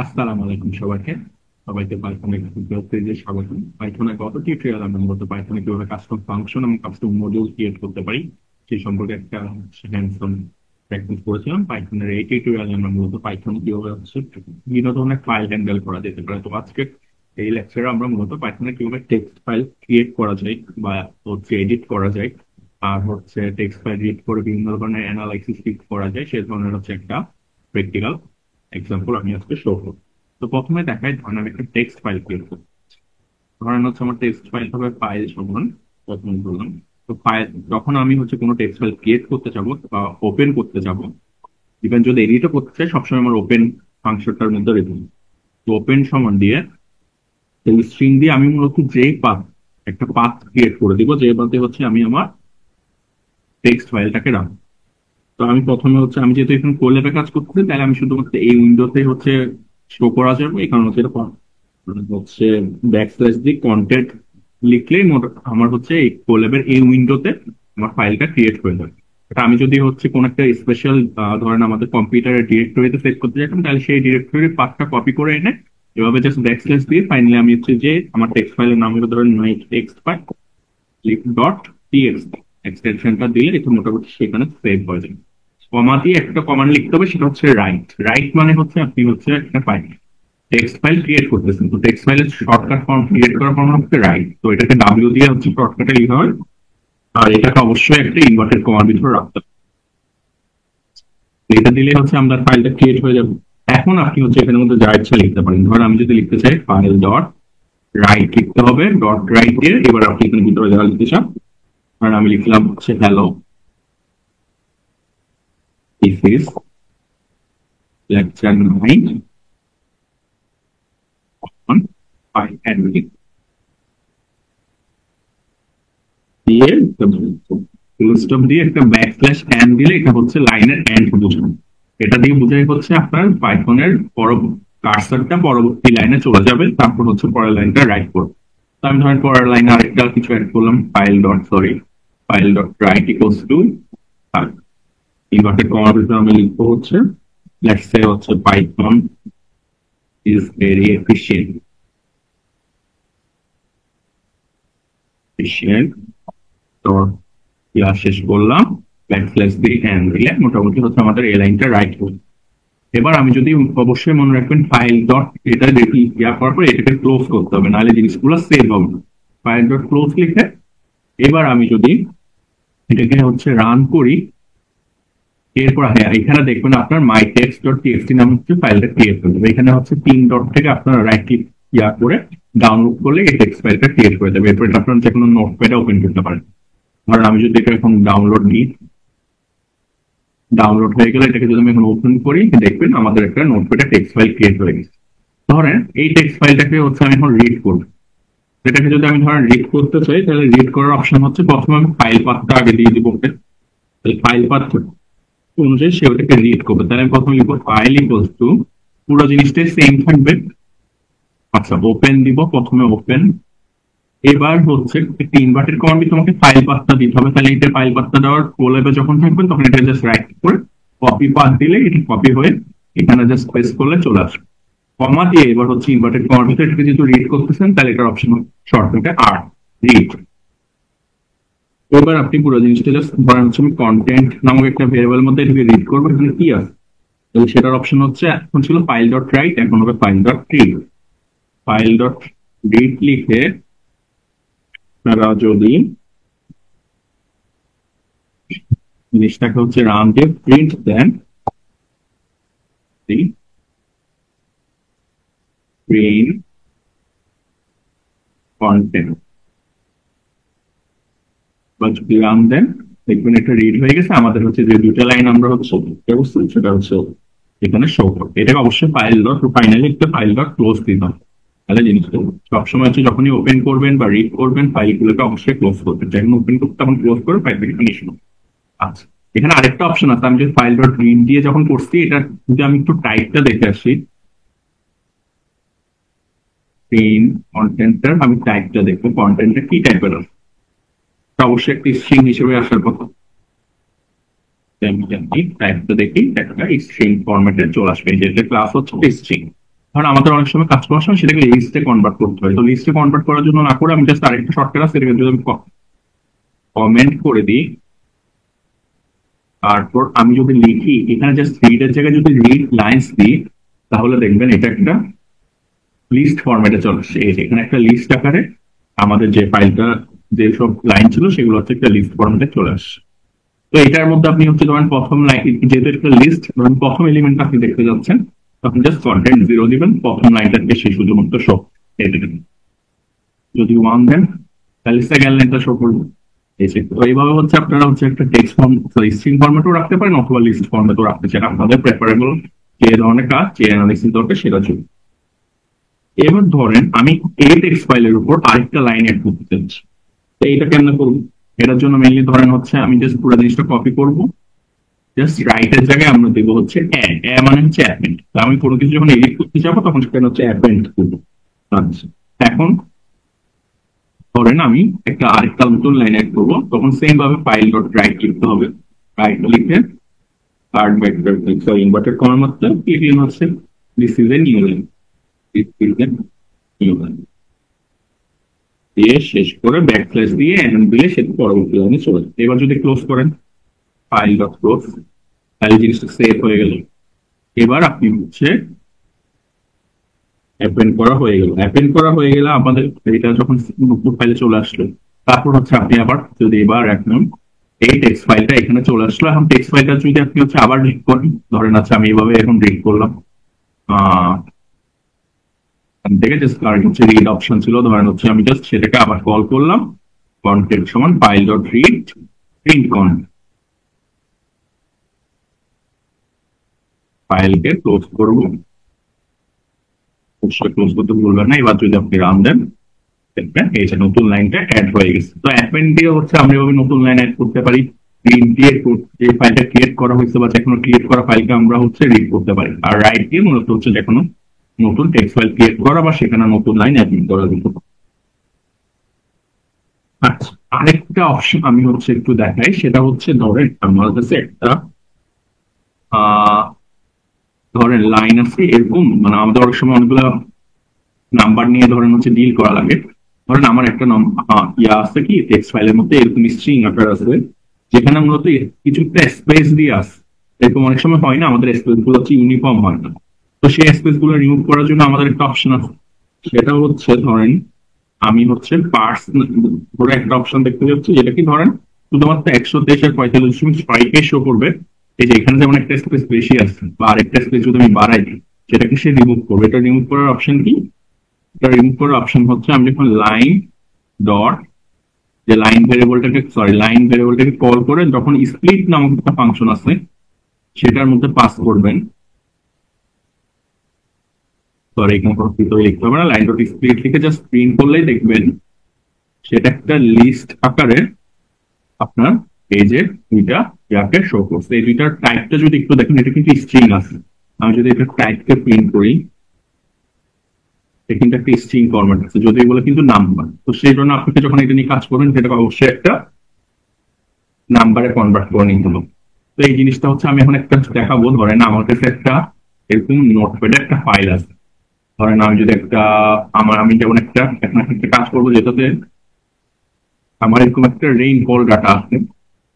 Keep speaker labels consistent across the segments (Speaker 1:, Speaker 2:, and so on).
Speaker 1: আসসালামু আলাইকুম সবাইকে পাইথন পেজে স্বাগতম। পাইথনের গত টিউটোরিয়াল আমরা মূলত পাইথনে কিভাবে কাস্টম ফাংশন এবং কাস্টম মডিউল ক্রিয়েট করতে পারি সেই সম্পর্কে একটা হ্যান্ডসন প্র্যাকটিস করেছিলাম। পাইথনের এই টিউটোরিয়ালে আমরা মূলত পাইথন কিভাবে বিভিন্ন ধরনের ফাইল হ্যান্ডেল করা যেতে পারে। তো আজকে এই লেকচারে আমরা মূলত পাইথনে কিভাবে টেক্সট ফাইল ক্রিয়েট করা যায় বা এডিট করা যায়, আর টেক্সট ফাইল রিড করে বিভিন্ন ধরনের অ্যানালাইসিস করা যায় সেই ধরনের একটা প্র্যাকটিক্যাল এক্সাম্পল আমি আজকে শো করব। তো প্রথমে দেখাই, ধরেন আমি একটা টেক্সট ফাইল ক্রিয়েট করব। ধরেন আমার টেক্সট ফাইল হবে ফাইল সমান, প্রথমে বললাম। তো ফাইল যখন আমি কোনো টেক্সট ফাইল ক্রিয়েট করতে যাব বা ওপেন করতে যাব, ইভেন যদি এডিটও করতে চাই, সবসময় আমার ওপেন ফাংশনটার মধ্যে রেখে দিই। তো ওপেন সমান দিয়ে স্ট্রিং দিয়ে আমি মূলত যে পাথ, একটা পাথ ক্রিয়েট করে দিব, যে পাথে আমি আমার টেক্সট ফাইলটাকে রাখবো। তো আমি প্রথমে আমি যেহেতু এখানে কোল্যাবে কাজ করতেছি, তাহলে আমি শুধুমাত্র এই উইন্ডোতে শো করা যাবে। এখানে হচ্ছে ব্যাকস্ল্যাশ দিয়ে কন্টেন্ট লিখলেই আমার এই কোল্যাবের এই উইন্ডোতে আমার ফাইলটা ক্রিয়েট হয়ে যাবে। এটা আমি যদি কোন একটা স্পেশাল, ধরেন আমাদের কম্পিউটারের ডিরেক্টরিতে সেট করতে চাইতাম, তাহলে সেই ডিরেক্টরির পাথটা কপি করে এনে এভাবে জাস্ট ব্যাকস্ল্যাশ দিয়ে ফাইনালি আমি যে আমার টেক্সট ফাইলের নাম হলো ধরেন মাই টেক্সট ফাইল ডট টিএক্সটি এক্সটেনশনটা দিলে এটা মোটামুটি সেখানে সেভ হয়ে যাবে। কমা দিয়ে একটা কমান্ড লিখতে হবে, সেটা রাইট। রাইট মানে আপনি একটা ফাইল, টেক্সট ফাইল ক্রিয়েট করতেছেন। তো টেক্সট ফাইলের শর্টকাট ফর্ম ক্রিয়েট করার ফর্ম রাইট। তো এটাকে ডাব্লিউ দিয়ে শর্টকাটে লিখা হয়, আর এটাকে অবশ্যই একটা ইনভার্টেড কমার ভিতরে রাখতে হবে। এটা দিলে আমরা ফাইলটা ক্রিয়েট হয়ে যাবে। এখন আপনি এখানের মধ্যে যা ইচ্ছা লিখতে পারেন। ধরেন আমি যদি লিখতে চাই ফাইল ডট রাইট লিখতে হবে, ডট রাইট দিয়ে এবার আপনি এখানে ভিতরে যা লিখতে চান। ধরেন আমি লিখলাম hello, this is lecture 9 on file handling দিয়ে ফুল স্টপ দিয়ে একটা ব্যাকস্ল্যাশ এন দিলে এটা লাইনের এন্ড বোঝানো। এটা দিয়ে বোঝাই আপনার পাইথনের কার্সারটা পরবর্তী লাইনে চলে যাবে, তারপর পরের লাইনটা রাইট করবে। তো আমি ধরেন পরের লাইনে আরেকটা কিছু অ্যাড করলাম, file dot right equals to inverted কমার ভিতরে আমি লিখবো let's say Python is very efficient. তো শেষ করলাম, ব্যাকস্ল্যাশ দিয়ে এন দিলে মোটামুটি আমাদের এই লাইনটা রাইট হবে। এবার আমি যদি অবশ্যই মনে রাখবেন ফাইল ডট এটা দেখি করার পর এটাকে ক্লোজ করতে হবে, নাহলে জিনিসগুলো সেভ হবে না। ফাইল ডট ক্লোজ লিখে এবার আমি যদি এটাকে রান করি, এরপর হ্যাঁ এখানে দেখবেন আপনার মাই টেক্সট ডট টিএক্সটি নাম ফাইলটা ক্রিয়েট হয়ে যাবে। এখানে 3 ডট থেকে আপনারা রাইট ক্লিক করে ডাউনলোড করলে এই টেক্সট ফাইলটা ক্রিয়েট হয়ে যাবে। এরপর আপনারা যে কোনো নোটপ্যাডে ওপেন করতে পারেন। ধরেন আমি যদি এটা এখন ডাউনলোড নিই, ডাউনলোড হয়ে গেলে এটাকে যদি আমি এখন ওপেন করি, দেখবেন আমাদের একটা নোটপ্যাডে টেক্সট ফাইল ক্রিয়েট হয়ে গেছে। ধরেন এই টেক্সট ফাইলটাকে আমি এখন রিড করব। এটাকে যদি আমি ধরেন রিড করতে চাই, তাহলে রিড করার অপশন প্রথমে আমি ফাইল পাথটা আগে দিয়ে দিব। ফাইল পাথ অনুযায়ী সে ওটাকে রিড করবে। তাহলে আমি প্রথমে লিখবো ফাইল ইকুয়ালস টু, পুরো জিনিসটাই সেম থাকবে। আচ্ছা ওপেন দিব, প্রথমে ওপেন। এবার ইনভার্টেড কমান্ড তোমাকে ফাইল পাথটা দিতে হবে। তাহলে এটা ফাইল পাথটা দেওয়ার কোল্যাবে যখন থাকবেন তখন এটা জাস্ট রাইট করে কপি পাথ দিলে এটা কপি হয়ে এখানে জাস্ট পেস্ট করলে চলে আসবে। কমা দিয়ে এবার ইনভার্টেড কমার ভিতরে এটাকে যেহেতু রিড করতেছেন, তাহলে এটার অপশন শর্টকাটে আর রিড। এবার আপনি পুরো জিনিসটা জাস্ট ধরেন আমি কন্টেন্ট নামক একটা ভেরিয়েবল মধ্যে এটাকে রিড করবো, এখানে কি আছে এবং সেটার অপশন এখন ছিল ফাইল ডট রাইট, এখন হবে file dot read. File dot read লিখে আপনারা যদি জিনিসটাকে রান দিয়ে প্রিন্ট দেন, প্রিন্ট কন্টেন্ট বা যদি রান দেন, দেখবেন এটা রিড হয়ে গেছে। আমাদের যে দুটা লাইন আমরা সেটা এখানে শো করবে। এটাকে অবশ্যই ফাইল ডট ফাইনালি একটা ফাইল ডট ক্লোজ দিতে হবে। তাহলে জিনিসটা সবসময় যখনই ওপেন করবেন বা রিড করবেন, ফাইলগুলোকে অবশ্যই ক্লোজ করবেন। যখন ওপেন করতে তখন ক্লোজ করে ফাইলটাকে ফিনিশ করুন। আচ্ছা এখানে আরেকটা অপশন আছে, আমি যদি ফাইল ডট রিড দিয়ে যখন করছি, এটা যদি আমি একটু টাইপটা দেখে আসি, কন্টেন্টটার আমি টাইপটা দেখবো, কন্টেন্টটা কি টাইপের আছে। অবশ্যই একটি স্ট্রিং হিসেবে আসার কথা। আমি জানি টাইপটা দেখি, একটা স্ট্রিং ফরম্যাটে চলে আসবে, যেটা ক্লাস স্ট্রিং। কারণ আমাদের অনেক সময় কাজ করার সময় সেটাকে লিস্টে কনভার্ট করতে হয়, তো লিস্টে কনভার্ট করার জন্য না করে আমি জাস্ট আরেকটা শর্টকাট আছে, এটাকে যদি আমি কমেন্ট করে দিই, তারপর আমি যদি লিখি এখানে জাস্ট রিডের জায়গায় যদি রিড লাইন্স দিই, তাহলে দেখবেন এটা একটা লিস্ট ফরম্যাটে চলে আসছে। এই যে এখানে একটা লিস্ট আকারে আমাদের যে ফাইলটা, যে সব লাইন ছিল সেগুলো হচ্ছে একটা লিস্ট ফরম্যাটে চলে আসছে। তো এটার মধ্যে আপনি হচ্ছে ধরেন প্রথম লাইন, যেহেতু একটা লিস্ট, ধরেন প্রথম এলিমেন্ট আপনি দেখতে যাচ্ছেন, তখন জাস্ট কন্টেন্ট 0 দিবেন, প্রথম লাইনটাকে সে শুধুমাত্র শো এই দিবেন। যদি 1 দেন তাহলে সেকেন্ড লাইনটা শো করবে। এই যে তো এইভাবে হচ্ছে আপনারা হচ্ছে একটা টেক্সট ফর্ম, সরি স্ট্রিং ফরম্যাটও রাখতে পারেন অথবা লিস্ট ফরম্যাটও রাখতে চান, আপনাদের প্রেফারেবল যে ধরনের কাজ, যে অ্যানালিসিস দরকার সেটা জন্য। এবার ধরেন আমি এই টেক্সট ফাইলের উপর আরেকটা লাইন অ্যাড করতে চাচ্ছি, তো এইটা কেমন করবো? এটার জন্য মেইনলি ধরেন হচ্ছে আমি জাস্ট পুরো জিনিসটা কপি করব, জাস্ট রাইটের জায়গায় আমরা দেবো হচ্ছে অ্যাড, মানে হচ্ছে অ্যাপেন্ড। তো আমি কোনো কিছু যখন এডিট করতে যাবো তখন সেখানে হচ্ছে অ্যাপেন্ড করবো। আচ্ছা, এখন ধরেন আমি একটা আরেকটা নতুন লাইন অ্যাড করবো, তখন সেম ভাবে ফাইল ডট রাইট লিখতে হবে। রাইট লিখে কার্ড ভেক্টর, সরি ইনভার্টেড কমার মধ্যে লিখলেন হচ্ছে this is a new line, this is a new line দিয়ে শেষ করে ব্যাকস্ল্যাশ দিয়ে এন্ড দিলে সেটা পরবর্তী লাইনে চলে যাবে। এবার যদি ক্লোজ করেন, ফাইল ডট ক্লোজ, তাহলে জিনিসটা সেভ হয়ে গেল। এবার আপনি হচ্ছে অ্যাপেন্ড করা হয়ে গেল, অ্যাপেন্ড করা হয়ে গেলে আমাদের এটা যখন নতুন ফাইলে চলে আসলো, তারপর হচ্ছে আপনি আবার যদি এবার এখন এই টেক্সট ফাইলটা এখানে চলে আসলো, এখন টেক্সট ফাইলটা যদি আপনি হচ্ছে আবার রিড করেন, ধরেন আচ্ছা আমি এইভাবে এখন রিড করলাম, থেকে জাস্ট কারেন্ট হচ্ছে রিড অপশন ছিল, ধরেন হচ্ছে আমি জাস্ট সেটাকে আবার কল করলাম, কন্টেন্ট সমান ফাইল ডট রিড প্রিন্ট কন, ফাইলকে ক্লোজ করবো, অবশ্যই ক্লোজ করতে ভুলবেন না। এবার যদি আপনি রান দেন দেখবেন এই যে নতুন লাইনটা অ্যাড হয়ে গেছে। তো অ্যাপেন্ড দিয়ে হচ্ছে আমরা এভাবে নতুন লাইন অ্যাড করতে পারি, রিড দিয়ে যে ফাইলটা ক্রিয়েট করা হয়েছে বা যে কোনো ক্রিয়েট করা ফাইলকে আমরা হচ্ছে রিড করতে পারি, আর রাইট দিয়ে মূলত হচ্ছে যে কোনো নতুন টেক্সট ফাইল ক্রিয়েট করা বা সেখানে নতুন লাইন অ্যাড করা যেতে পারে। আচ্ছা, আরেকটা অপশন আমি হচ্ছে একটু দেখাই, সেটা হচ্ছে ধরেন আমার কাছে একটা আহ ধরেন লাইন আছে এরকম, মানে আমাদের অনেক সময় অনেকগুলো নাম্বার নিয়ে ধরেন হচ্ছে ডিল করা লাগে। ধরেন আমার একটা ইয়া আছে কি টেক্সট ফাইলের মধ্যে এরকম স্ট্রিং আকার আছে, যেখানে মূলত কিছু একটা স্পেস দিয়ে আছে। এরকম অনেক সময় হয় না, আমাদের স্পেস গুলো হচ্ছে ইউনিফর্ম হয় না, তো সেই স্পেস গুলো রিমুভ করার জন্য আমাদের একটা অপশন আছে, সেটা হচ্ছে ধরেন আমি হচ্ছে পার্স ধরে একটা অপশন দেখতে যাচ্ছি, যেটা কি ধরেন শুধুমাত্র 123.45 শো করবে। এই যে এখানে যেমন একটা স্পেস বেশি আছে বা আরেকটা স্পেস যদি আমি বাড়াই দিই, সেটাকে সে রিমুভ করবে। এটা রিমুভ করার অপশন কি? এটা রিমুভ করার অপশন হচ্ছে আমি যখন লাইন ডট, যে লাইন ভেরিয়েবলটাকে কল করে যখন স্প্লিট নামক একটা ফাংশন আছে সেটার মধ্যে পাস করবেন, সরি এখানে কোনো ভিতরে লিখতে হবে না, লাইন ডট স্প্লিট লিখে জাস্ট প্রিন্ট করলেই দেখবেন সেটা একটা লিস্ট আকারে আপনার এই যে দুইটা ইয়াকে শো করছে। এই দুইটার টাইপটা যদি একটু দেখেন, এটা কিন্তু স্ট্রিং আছে। আমি যদি এটা টাইপকে প্রিন্ট করি, কিন্তু একটা স্ট্রিং ফরম্যাট আছে, যদি এগুলো কিন্তু নাম্বার, তো সেই জন্য আপনাকে যখন এটা নিয়ে কাজ করবেন সেটাকে অবশ্যই একটা নাম্বারে কনভার্ট করে নিতে হবে। তো এই জিনিসটা হচ্ছে আমি এখন একটা দেখাবো। ধরেন আমার কাছে একটা এরকম নোটপ্যাডে একটা ফাইল আছে, ধরেন আমি যদি একটা আমি যেমন এখন একটা কাজ করবো যেটাতে আমার এরকম একটা রেইনফল ডাটা আছে।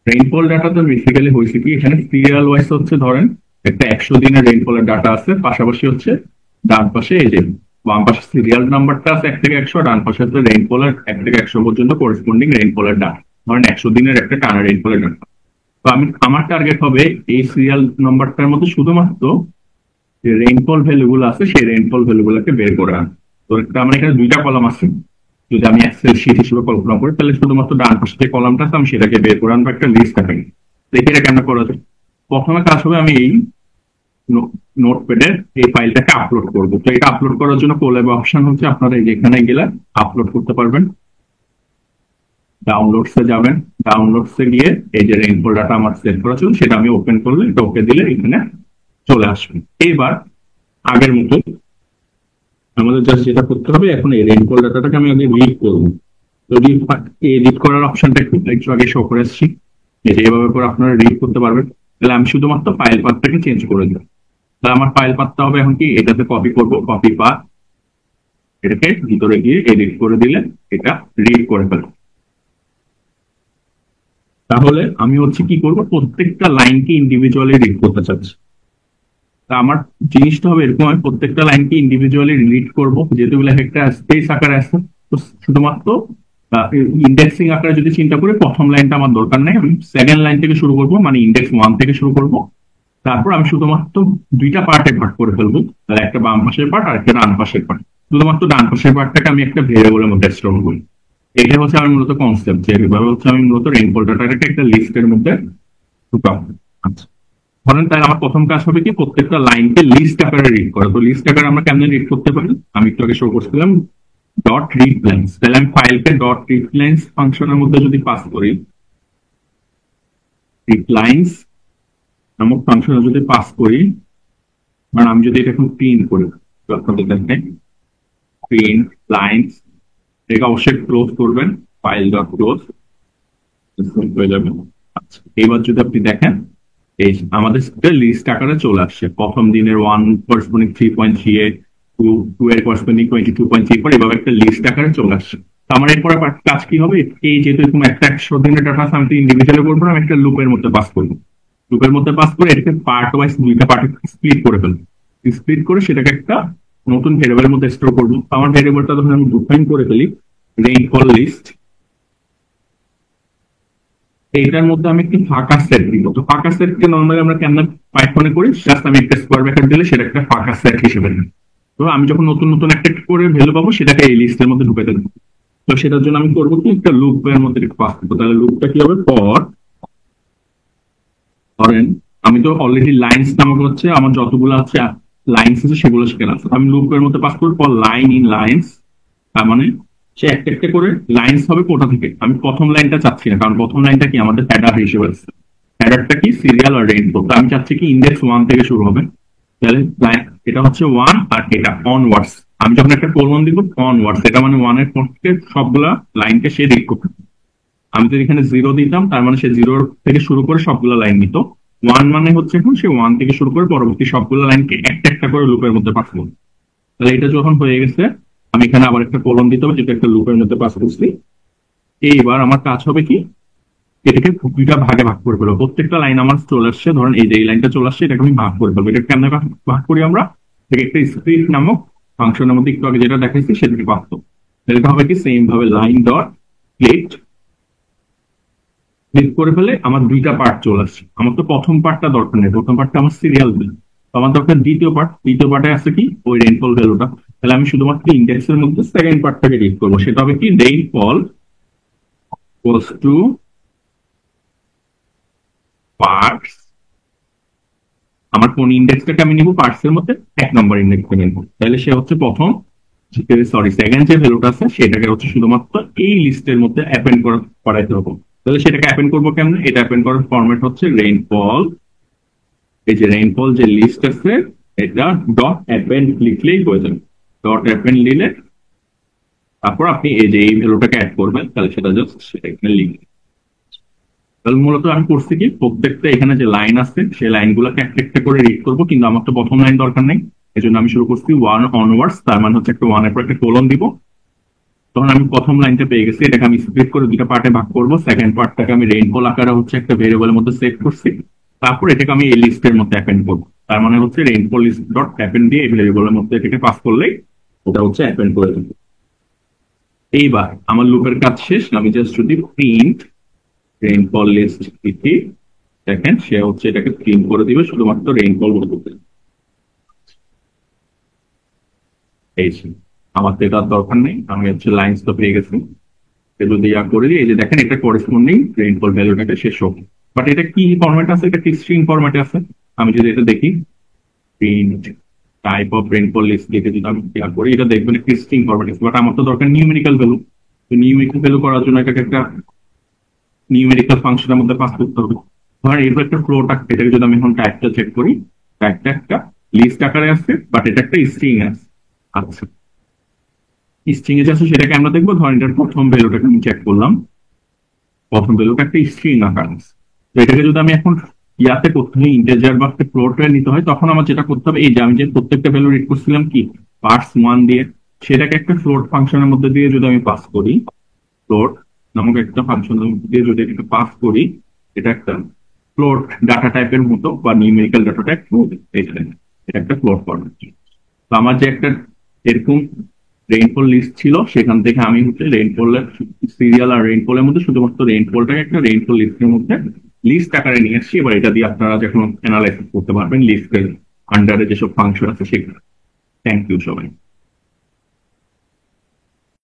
Speaker 1: রেইনফল ডাটাতে বেসিক্যালি হয়েছে কি, এখানে সিরিয়াল ওয়াইজ হচ্ছে ধরেন একটা 100 দিনের রেইনফলের ডাটা আছে, পাশাপাশি হচ্ছে ডান পাশে এই যে বাম পাশে সিরিয়াল নাম্বারটা আছে 1 থেকে 100, ডান পাশে হচ্ছে রেইনফলের 1 থেকে 100 পর্যন্ত করেসপন্ডিং রেইনফলের ডাটা, ধরেন 100 দিনের একটা টানা রেইনফলের ডাটা। তো আমার টার্গেট হবে এই সিরিয়াল নাম্বারটার মধ্যে শুধুমাত্র যে রেইনফল ভ্যালু গুলো আছে সেই রেইনফল ভ্যালু গুলোকে বের করে আন। তো আমার এখানে দুইটা কলাম আছে, যদি আমি এক্সেল শিট হিসেবে কল্পনা করি তাহলে শুধুমাত্র ডান পাশে যে কলামটা আছে আমি সেটাকে বের করে আনবো, একটা লিস্ট থাকে। দেখে এটা কেন করা যায়। প্রথমে কাজ হবে আমি এই নোটপ্যাডে এই ফাইলটাকে আপলোড করবো। তো এটা আপলোড করার জন্য কোল্যাব অপশন হচ্ছে, আপনারা যেখানে গেলে আপলোড করতে পারবেন, ডাউনলোডসে যাবেন, ডাউনলোডসে গিয়ে এই যে রেইনফল ডাটা আমার সেভ করা ছিল সেটা আমি ওপেন করলে, এটা ওকে দিলে এখানে চলে আসবে। এবার আগের মতো আমাদের জাস্ট যেটা করতে হবে, এখন এই রেইনফল ডাটাটাকে আমি আগে রিড করবো। তো রিড করার অপশনটা একটু আগে শো করে আসছি, যে এইভাবে করে আপনারা রিড করতে পারবেন। তাহলে আমি শুধুমাত্র ফাইল পাথটাকে চেঞ্জ করে দেব। তাহলে আমার ফাইল পাততে হবে এখন কি, এটাতে কপি করব, কপি পাথ, এটাকে ভিতরে গিয়ে এডিট করে দিলে এটা রিড করে ফেলবে। তাহলে আমি হচ্ছে কি করব, প্রত্যেকটা লাইনকে ইন্ডিভিজুয়ালি রিড করতে চাচ্ছি। তা আমার জিনিসটা হবে এরকম, আমি প্রত্যেকটা লাইনকে ইন্ডিভিজুয়ালি রিড করব, যেহেতু এগুলো একটা স্পেস আকারে আছে। তো শুধুমাত্র ইন্ডেক্সিং আকারে যদি চিন্তা করি, প্রথম লাইনটা আমার দরকার নেই, আমি সেকেন্ড লাইন থেকে শুরু করব, মানে ইন্ডেক্স ওয়ান থেকে শুরু করব। তারপর আমি শুধুমাত্র দুইটা পার্টে ভাগ করে ফেলবো, তাহলে একটা বাম পাশের পার্ট আর একটা ডান পাশের পার্ট। শুধুমাত্র ডান পাশের পার্টটাকে আমি একটা ভেরিয়েবলের মধ্যে স্টোর করি। এটা হচ্ছে আমার মূলত কনসেপ্ট, যে এভাবে হচ্ছে আমি মূলত রেইনফল ডাটাটাকে একটা লিস্টের মধ্যে ঢুকাবো। আচ্ছা, ধরেন তাহলে আমার প্রথম কাজ হবে কি, প্রত্যেকটা লাইনকে লিস্ট আকারে রিড করা। তো লিস্ট আকারে আমরা কেমনে রিড করতে পারি, আমি একটু আগে শো করছিলাম ডট রিড লাইন্স। তাহলে আমি ফাইলকে ডট রিড লাইন্স ফাংশনের মধ্যে যদি পাস করি, রিড লাইন্স নামক ফাংশনে যদি পাস করি, মানে আমি যদি এটা এখন প্রিন্ট করি, তো আপনাদের দেখেন প্রিন্ট লাইন্স, এটা অবশ্যই ক্লোজ করবেন, ফাইল ডট ক্লোজ হয়ে যাবে। আচ্ছা, এবার যদি আপনি দেখেন এই আমাদের লিস্ট আকারে চলে আসছে, প্রথম দিনের 1 করেসপন্ডিং 3.38, টু টু এর করেসপন্ডিং 22.34, এভাবে একটা লিস্ট আকারে চলে আসছে। তো আমার এরপরে কাজ কি হবে, এই যেহেতু এরকম একটা 100 দিনের ডাটা আছে, আমি তো ইন্ডিভিজুয়ালি করবো না, আমি একটা লুপের মধ্যে পাস করবো। লুপের মধ্যে পাস করে এটাকে পার্ট ওয়াইজ দুইটা পার্টে স্প্লিট করে ফেলবো। স্প্লিট করে সেটাকে একটা নতুন ভেরিয়েবলের মধ্যে স্টোর করবো। তো আমার ভেরিয়েবলটা যখন আমি ডিফাইন করে ফেলি রেইনফল লিস্ট, এইটার মধ্যে আমি একটি ফাঁকা সেট দিব। তো ফাঁকা সেটকে নর্মালি আমরা কেন পাইথনে করি, জাস্ট আমি একটা স্কোয়ার ব্র্যাকেট দিলে সেটা একটা ফাঁকা সেট হিসেবে নেই। তো আমি যখন নতুন নতুন একটা করে ভ্যালু পাবো, সেটাকে এই লিস্টের মধ্যে ঢুকে দেবো। তো সেটার জন্য আমি করবো কি, একটা লুপের মধ্যে পাস করবো। তাহলে লুপটা কি হবে, পর ধরেন আমি তো অলরেডি লাইন্স নামক হচ্ছে আমার যতগুলো আছে লাইন্স আছে সেগুলো সেখানে আছে, আমি লুপের মধ্যে পাস করবো পর লাইন ইন লাইন্স। তার মানে সে একটা একটা করে লাইন্স হবে কোথা থেকে, আমি প্রথম লাইনটা চাচ্ছি না, কারণ প্রথম লাইনটা কি আমাদের হেডার হিসেবে আছে। হেডারটা কি সিরিয়াল আর রেইনফল, তো আমি চাচ্ছি কি ইন্ডেক্স ওয়ান থেকে শুরু হবে। তাহলে এটা হচ্ছে ওয়ান, আর এটা অনওয়ার্ডস। আমি যখন একটা কোলন দিব অনওয়ার্ডস, এটা মানে ওয়ানের পর থেকে সবগুলা লাইনকে সে রিড করবে। আমি যদি এখানে জিরো দিতাম, তার মানে সে জিরো থেকে শুরু করে সবগুলো লাইন নিত। ওয়ান মানে হচ্ছে এখন সে ওয়ান থেকে শুরু করে পরবর্তী সবগুলো লাইনকে একটা একটা করে লুপের মধ্যে পাস করবে। তাহলে এটা যখন হয়ে গেছে, আমি এখানে আবার একটা কোলন দিতে হবে, যেটা একটা লুপের মধ্যে পাস করছি। এইবার আমার কাজ হবে কি, এটাকে দুইটা ভাগে ভাগ করে ফেলবো। প্রত্যেকটা লাইন আমার চলে আসছে, ধরেন এই যে এই লাইনটা চলে আসছে, এটাকে আমি ভাগ করে ফেলবো। এটা কেমন ভাগ করি আমরা, এটাকে একটা স্প্লিট নামক ফাংশনের মধ্যে একটু আগে যেটা দেখাইছি সেটাকে পাবো। এটা হবে কি, সেম ভাবে লাইন ডট স্প্লিট, ক্লিক করে ফেলে আমার দুইটা পার্ট চলে আসছে। আমার তো প্রথম পার্টটা দরকার নেই, প্রথম পার্টটা আমার সিরিয়াল বিল। আমার দরকার দ্বিতীয় পার্ট, দ্বিতীয় পার্টে আছে কি ওই রেইনফল ভ্যালুটা। তাহলে আমি শুধুমাত্র ইন্ডেক্সের মধ্যে সেকেন্ড পার্টটাকে রিড করবো, সেটা হবে কি রেইনফল ইকুয়ালস টু পার্টস। আমার কোন ইন্ডেক্সটাকে আমি নিব, পার্টস এর মধ্যে 1 নম্বর ইন্ডেক্সটা নিব। তাহলে সে হচ্ছে প্রথম, সরি সেকেন্ড যে ভ্যালুটা আছে সেটাকে হচ্ছে শুধুমাত্র এই লিস্টের মধ্যে অ্যাপেন্ড করাইতে হবে। তাহলে সেটাকে অ্যাপেন্ড করবো কেমন, এটা অ্যাপেন্ড করার ফরম্যাট হচ্ছে রেইনফল, এই যে রেইনফল যে লিস্ট আছে এটা ডট অ্যাপেন্ড লিখলেই হয়ে যাবে। ডট অ্যাপেন্ড দিলে তারপর আপনি এই যে এই ভ্যালুটাকে অ্যাড করবেন, তাহলে সেটা জাস্ট সেটা এখানে লিখবেন। তাহলে মূলত আমি করছি কি, প্রত্যেকটা এখানে যে লাইন আছে সেই লাইনগুলোকে একটা একটা করে রিড করবো, কিন্তু আমার তো প্রথম লাইন দরকার নেই। এই জন্য আমি শুরু করছি ওয়ান অনওয়ার্ডস, তার মানে হচ্ছে একটা ওয়ানের পর একটা কোলন দিব। তখন আমি প্রথম লাইনটা পেয়ে গেছি, এটাকে আমি স্প্লিট করে দুটা পার্টে ভাগ করবো। সেকেন্ড পার্টটাকে আমি রেইনফল আকারে হচ্ছে একটা ভেরিয়েবলের মধ্যে সেট করছি। তারপর এটাকে আমি এই লিস্টের মধ্যে অ্যাপেন্ড করবো। তার মানে হচ্ছে রেইনফল লিস্ট ডট অ্যাপেন্ড দিয়ে এই ভেরিয়েবলের মধ্যে এটাকে পাস করলেই ওটা হচ্ছে অ্যাপেন্ড করে দেবো। এইবার আমার লুপের কাজ শেষ, আমি জাস্ট যদি প্রিন্ট রেইনফল লিস্ট লিখি, দেখেন সে হচ্ছে এটাকে প্রিন্ট করে দিবে শুধুমাত্র রেইনফল বলতে। এই যে, আমার তো এটার দরকার নেই, আমি হচ্ছে লাইন্স তো পেয়ে গেছি। যদি ইয়া করে দিই, এই যে দেখেন এটা করেসপন্ডিং রেইনফল ভ্যালুটাকে শেষ হোক। বাট এটা কি ফরম্যাট আছে, এটা কি স্ট্রিং ফরম্যাটে আছে। আমি যদি এটা দেখি print type of rainfall list লিখে যদি আমি ইয়া করি, এটা দেখবেন একটা স্ট্রিং ফরম্যাট আছে। বাট আমার তো দরকার নিউমেরিক্যাল ভ্যালু। তো নিউমেরিক্যাল ভ্যালু করার জন্য এটাকে একটা নিউমেরিক্যাল ফাংশনের মধ্যে পাস করতে হবে। ধরেন এরপর একটা ফ্লোটা, এটাকে যদি আমি এখন টাইপটা চেক করি, টাইপটা একটা লিস্ট আকারে আছে, বাট এটা একটা স্ট্রিং আছে। আচ্ছা, স্ট্রিং এ আছে সেটাকে আমরা দেখবো। ধরেন এটার প্রথম ভ্যালুটাকে আমি চেক করলাম, প্রথম ভ্যালুটা একটা স্ট্রিং আকার আছে। তো এটাকে যদি আমি এখন ইয়াতে করতে হয় ইন্টেজার বা ফ্লোটে নিতে হয়, তখন আমার যেটা করতে হবে, এই যে আমি যে প্রত্যেকটা ভ্যালু রিড করছিলাম কি পার্স ওয়ান দিয়ে, সেটাকে একটা ফ্লোট ফাংশনের মধ্যে দিয়ে যদি আমি পাস করি, ফ্লোট নামক একটা ফাংশনের মধ্যে দিয়ে যদি একটা পাস করি, এটা একটা ফ্লোট ডাটা টাইপের মতো বা নিউমেরিক্যাল ডাটা টাইপ, এটা একটা ফ্লোট ফরম্যাট। তো আমার যে একটা এরকম রেইনফল লিস্ট ছিল, সেখান থেকে আমি হচ্ছে রেইনফলের সিরিয়াল আর রেইনফলের মধ্যে শুধুমাত্র রেইনফলটাকে একটা রেইনফল লিস্টের মধ্যে লিস্ট আকারে নিয়ে এসেছি। এবার এটা দিয়ে আপনারা যখন অ্যানালাইসিস করতে পারবেন লিস্টের আন্ডারে যেসব ফাংশন আছে সেগুলো। থ্যাংক ইউ সবাই।